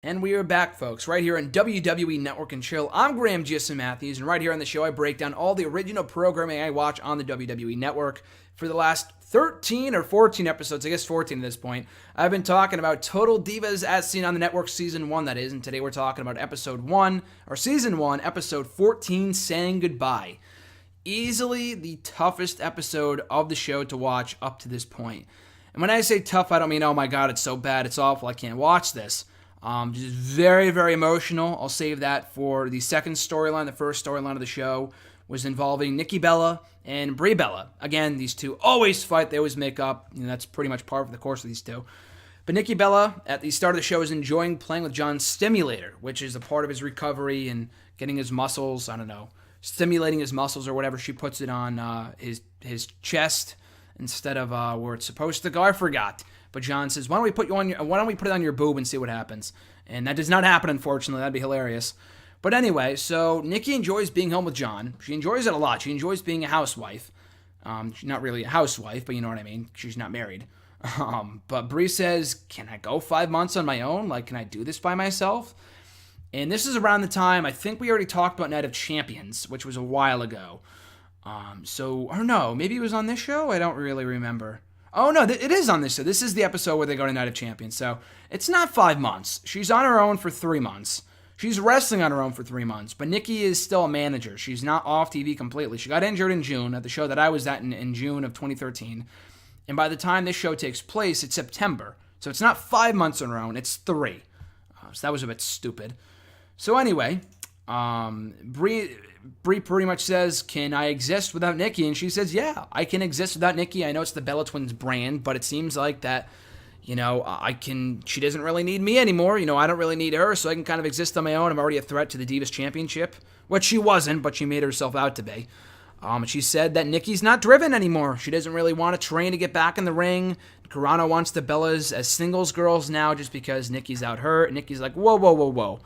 And we are back, folks, right here on WWE Network and Chill. I'm Graham Giason Matthews, and right here on the show, I break down all the original programming I watch on the WWE Network. For the last 13 or 14 episodes, I guess 14 at this point, I've been talking about Total Divas as seen on the network, Season 1, that is, and today we're talking about Episode 1, or Season 1, Episode 14, Saying Goodbye. Easily the toughest episode of the show to watch up to this point. And when I say tough, I don't mean, oh my god, it's so bad, it's awful, I can't watch this. Just very, very emotional. I'll save that for the second storyline. The first storyline of the show was involving Nikki Bella and Brie Bella. Again, these two always fight. They always make up. That's pretty much par for the course of these two. But Nikki Bella, at the start of the show, is enjoying playing with John's stimulator, which is a part of his recovery and getting his muscles, stimulating his muscles or whatever. She puts it on his chest instead of where it's supposed to go. I forgot. But John says, why don't we put it on your boob and see what happens? And that does not happen, unfortunately. That'd be hilarious. But anyway, so Nikki enjoys being home with John. She enjoys it a lot. She enjoys being a housewife. She's not really a housewife, but you know what I mean. She's not married. But Brie says, can I go 5 months on my own? Can I do this by myself? And this is around the time, I think we already talked about Night of Champions, which was a while ago. So, I don't know. Maybe it was on this show? I don't really remember. Oh, no, it is on this show. This is the episode where they go to Night of Champions. So it's not 5 months. She's on her own for 3 months. She's wrestling on her own for 3 months. But Nikki is still a manager. She's not off TV completely. She got injured in June at the show that I was at in June of 2013. And by the time this show takes place, it's September. So it's not 5 months on her own. It's 3. So that was a bit stupid. So anyway, Brie pretty much says, can I exist without Nikki? And she says, yeah, I can exist without Nikki. I know it's the Bella Twins brand, but it seems like that, she doesn't really need me anymore. I don't really need her, so I can kind of exist on my own. I'm already a threat to the Divas Championship, which she wasn't, but she made herself out to be. She said that Nikki's not driven anymore. She doesn't really want to train to get back in the ring. Carano wants the Bellas as singles girls now just because Nikki's out hurt. And Nikki's like, whoa, whoa, whoa, whoa.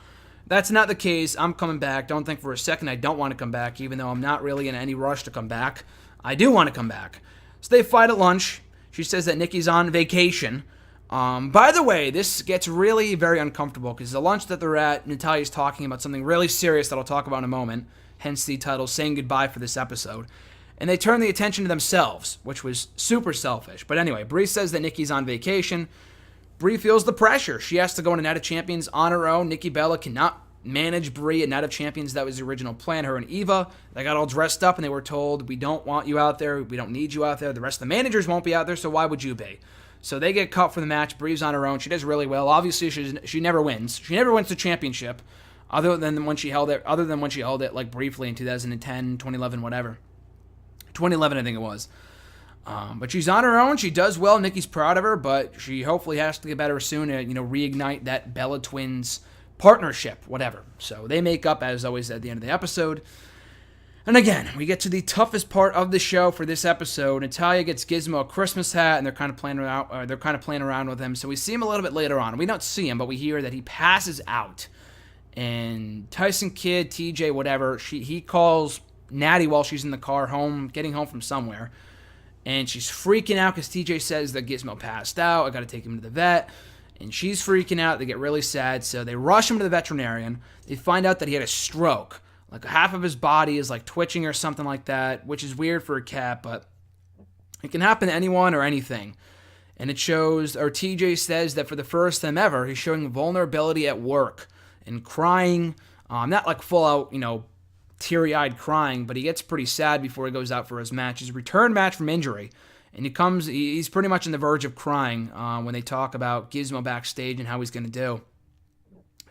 That's not the case. I'm coming back. Don't think for a second I don't want to come back, even though I'm not really in any rush to come back. I do want to come back. So they fight at lunch. She says that Nikki's on vacation. By the way, this gets really very uncomfortable because the lunch that they're at, Natalya's talking about something really serious that I'll talk about in a moment, hence the title, Saying Goodbye for this episode. And they turn the attention to themselves, which was super selfish. But anyway, Brie says that Nikki's on vacation. Brie feels the pressure. She has to go into Night of Champions on her own. Nikki Bella cannot manage Brie at Night of Champions. That was the original plan. Her and Eva, they got all dressed up and they were told, we don't want you out there. We don't need you out there. The rest of the managers won't be out there, so why would you be? So they get cut for the match. Brie's on her own. She does really well. Obviously, she never wins. She never wins the championship, other than when she held it like briefly in 2010, 2011, whatever. 2011, I think it was. But she's on her own. She does well. Nikki's proud of her, but she hopefully has to get better soon to, reignite that Bella Twins partnership, whatever. So they make up, as always, at the end of the episode. And again, we get to the toughest part of the show for this episode. Natalya gets Gizmo a Christmas hat, and they're kind of playing around with him. So we see him a little bit later on. We don't see him, but we hear that he passes out. And Tyson Kidd, TJ, whatever, he calls Natty while she's in the car getting home from somewhere. And she's freaking out because TJ says that Gizmo passed out. I got to take him to the vet. And she's freaking out. They get really sad. So they rush him to the veterinarian. They find out that he had a stroke. Like half of his body is like twitching or something like that, which is weird for a cat, but it can happen to anyone or anything. And it shows, or TJ says that for the first time ever, he's showing vulnerability at work and crying. Not like full out, teary-eyed crying, but he gets pretty sad before he goes out for his match. His return match from injury. And he's pretty much on the verge of crying when they talk about Gizmo backstage and how he's going to do.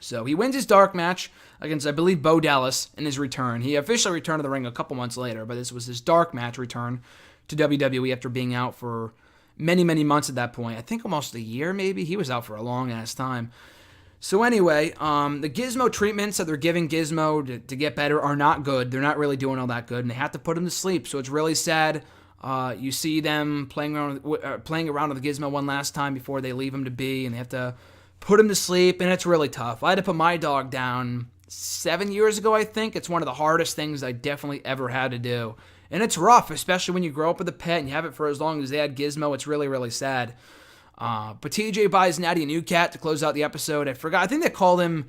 So he wins his dark match against, I believe, Bo Dallas in his return. He officially returned to the ring a couple months later, but this was his dark match return to WWE after being out for many, many months at that point. I think almost a year, maybe. He was out for a long-ass time. So anyway, the Gizmo treatments that they're giving Gizmo to get better are not good. They're not really doing all that good, and they have to put him to sleep. So it's really sad. You see them playing around with the Gizmo one last time before they leave him to be, and they have to put him to sleep, and it's really tough. I had to put my dog down 7 years ago, I think. It's one of the hardest things I definitely ever had to do. And it's rough, especially when you grow up with a pet and you have it for as long as they had Gizmo. It's really, really sad. But TJ buys Natty a new cat to close out the episode. I forgot. I think they called him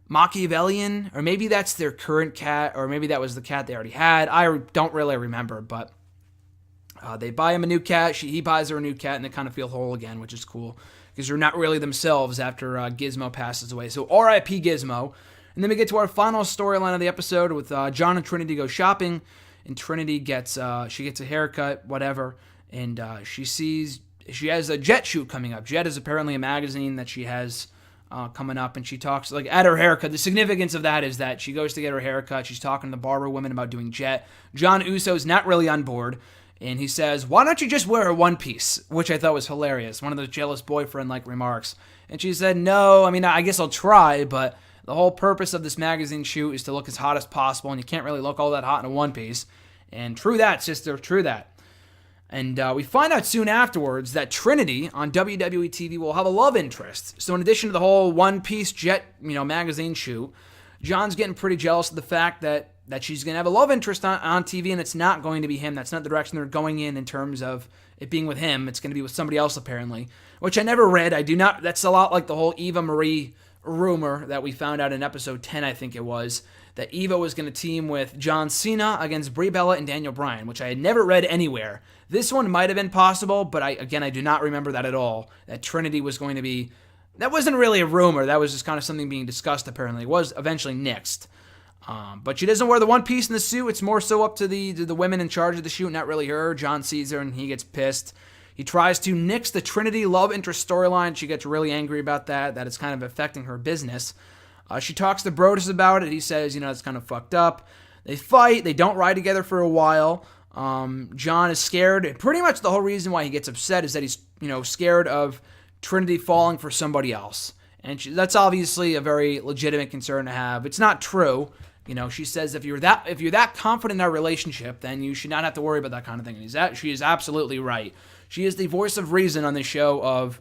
Machiavellian, or maybe that's their current cat, or maybe that was the cat they already had. I don't really remember, but they buy him a new cat. He buys her a new cat, and they kind of feel whole again, which is cool because they're not really themselves after Gizmo passes away. So R.I.P. Gizmo. And then we get to our final storyline of the episode with John and Trinity go shopping, and Trinity gets a haircut, whatever, and she has a Jet shoot coming up. Jet is apparently a magazine that she has coming up, and she talks, like, at her haircut. The significance of that is that she goes to get her haircut. She's talking to the barber woman about doing Jet. John Uso's not really on board, and he says, why don't you just wear a one piece? Which I thought was hilarious. One of those jealous boyfriend-like remarks. And she said, no, I mean, I guess I'll try, but the whole purpose of this magazine shoot is to look as hot as possible, and you can't really look all that hot in a one piece. And true that, sister, true that. And we find out soon afterwards that Trinity on WWE TV will have a love interest. So in addition to the whole one-piece Jet, magazine shoot, John's getting pretty jealous of the fact that she's going to have a love interest on TV, and it's not going to be him. That's not the direction they're going in terms of it being with him. It's going to be with somebody else, apparently, which I never read. I do not. That's a lot like the whole Eva Marie rumor that we found out in episode 10, I think it was, that Eva was going to team with John Cena against Brie Bella and Daniel Bryan, which I had never read anywhere. This one might have been possible, but I do not remember that at all, that Trinity was going to be... That wasn't really a rumor. That was just kind of something being discussed, apparently. It was eventually nixed. But she doesn't wear the one piece in the suit. It's more so up to the women in charge of the shoot, not really her. John sees her, and he gets pissed. He tries to nix the Trinity love interest storyline. She gets really angry about that it's kind of affecting her business. She talks to Brodus about it. He says, it's kind of fucked up. They fight. They don't ride together for a while. John is scared. And pretty much the whole reason why he gets upset is that he's, scared of Trinity falling for somebody else. And that's obviously a very legitimate concern to have. It's not true. She says if you're that confident in our relationship, then you should not have to worry about that kind of thing. And she is absolutely right. She is the voice of reason on this show, of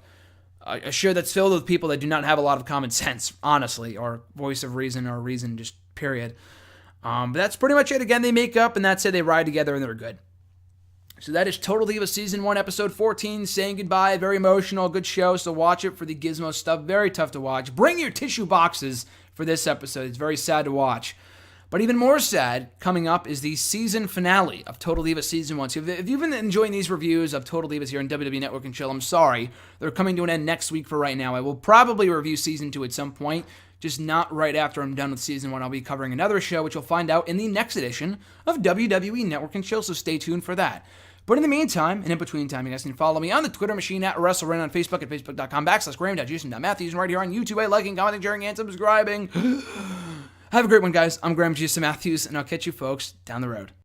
a show that's filled with people that do not have a lot of common sense, honestly, or voice of reason, or reason, just period. But that's pretty much it. Again, they make up, and that's it. They ride together, and they're good. So that is Total Divas Season 1, Episode 14, saying goodbye. Very emotional, good show, so watch it for the Gizmo stuff. Very tough to watch. Bring your tissue boxes for this episode. It's very sad to watch. But even more sad, coming up, is the season finale of Total Divas Season 1. So if you've been enjoying these reviews of Total Divas here on WWE Network and Chill, I'm sorry. They're coming to an end next week for right now. I will probably review Season 2 at some point, just not right after I'm done with Season 1. I'll be covering another show, which you'll find out in the next edition of WWE Network and Chill, so stay tuned for that. But in the meantime, and in between time, you guys can follow me on the Twitter machine at WrestleRant, on Facebook at facebook.com/Graham.Jason.Matthews, and right here on YouTube, liking, commenting, sharing, and subscribing. Have a great one, guys. I'm Graham Jason Matthews, and I'll catch you folks down the road.